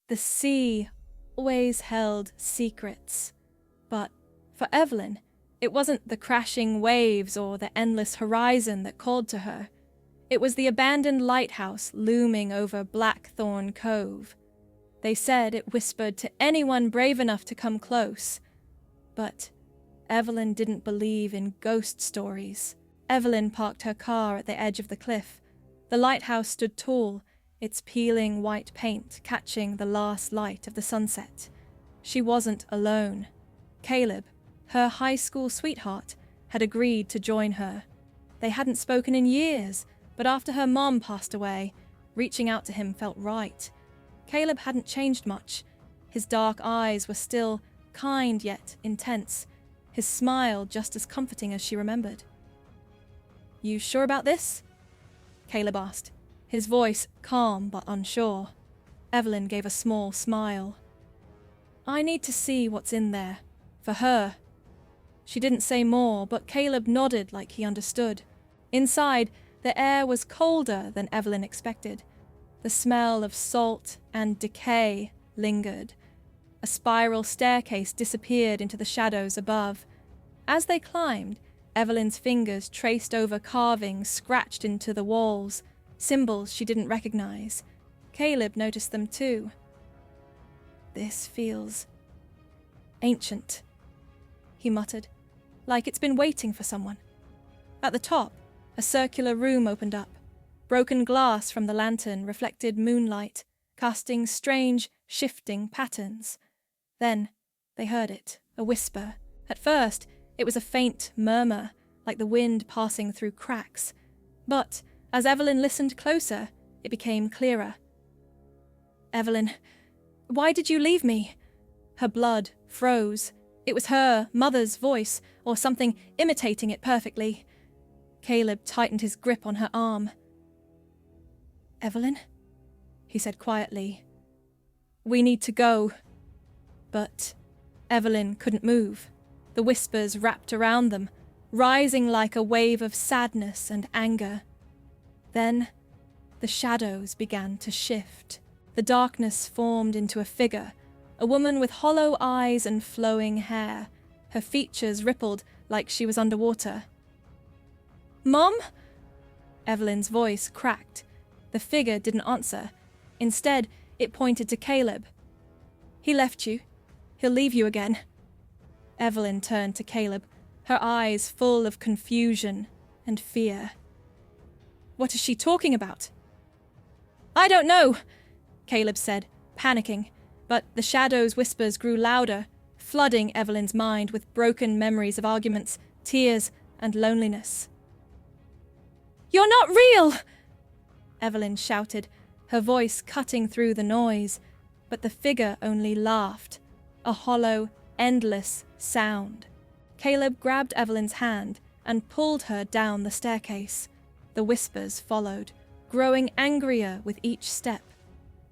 The sea always held secrets. But for Evelyn, it wasn't the crashing waves or the endless horizon that called to her. It was the abandoned lighthouse looming over Blackthorn Cove. They said it whispered to anyone brave enough to come close. But Evelyn didn't believe in ghost stories. Evelyn parked her car at the edge of the cliff. The lighthouse stood tall, its peeling white paint catching the last light of the sunset. She wasn't alone. Caleb, her high school sweetheart, had agreed to join her. They hadn't spoken in years, but after her mom passed away, reaching out to him felt right. Caleb hadn't changed much. His dark eyes were still kind yet intense, his smile just as comforting as she remembered. "You sure about this?" Caleb asked, his voice calm but unsure. Evelyn gave a small smile. "I need to see what's in there. For her." She didn't say more, but Caleb nodded like he understood. Inside, the air was colder than Evelyn expected. The smell of salt and decay lingered. A spiral staircase disappeared into the shadows above. As they climbed, Evelyn's fingers traced over carvings scratched into the walls, symbols she didn't recognize. Caleb noticed them too. "This feels ancient," he muttered, like it's been waiting for someone. At the top, a circular room opened up. Broken glass from the lantern reflected moonlight, casting strange, shifting patterns. Then they heard it, a whisper. At first, it was a faint murmur, like the wind passing through cracks. But as Evelyn listened closer, it became clearer. "Evelyn, why did you leave me?" Her blood froze. It was her mother's voice, or something imitating it perfectly. Caleb tightened his grip on her arm. "Evelyn?" he said quietly. "We need to go." But Evelyn couldn't move. The whispers wrapped around them, rising like a wave of sadness and anger. Then the shadows began to shift. The darkness formed into a figure, a woman with hollow eyes and flowing hair. Her features rippled like she was underwater. "Mom?" Evelyn's voice cracked. The figure didn't answer. Instead, it pointed to Caleb. "He left you. He'll leave you again." Evelyn turned to Caleb, her eyes full of confusion and fear. "What is she talking about?" "I don't know," Caleb said, panicking, but the shadows' whispers grew louder, flooding Evelyn's mind with broken memories of arguments, tears, and loneliness. "You're not real!" Evelyn shouted, her voice cutting through the noise, but the figure only laughed, a hollow, endless sound. Caleb grabbed Evelyn's hand and pulled her down the staircase. The whispers followed, growing angrier with each step.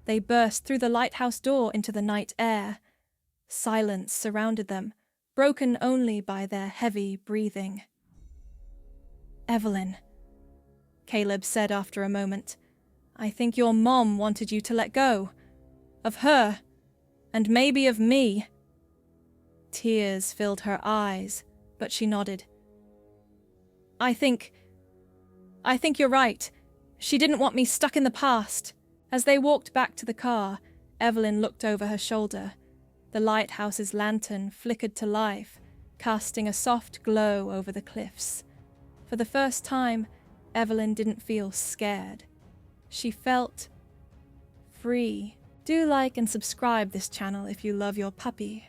They burst through the lighthouse door into the night air. Silence surrounded them, broken only by their heavy breathing. "Evelyn," Caleb said after a moment, "I think your mom wanted you to let go. Of her, and maybe of me." Tears filled her eyes, but she nodded. I think you're right. She didn't want me stuck in the past." As they walked back to the car, Evelyn looked over her shoulder. The lighthouse's lantern flickered to life, casting a soft glow over the cliffs. For the first time, Evelyn didn't feel scared. She felt free. Do like and subscribe this channel if you love your puppy.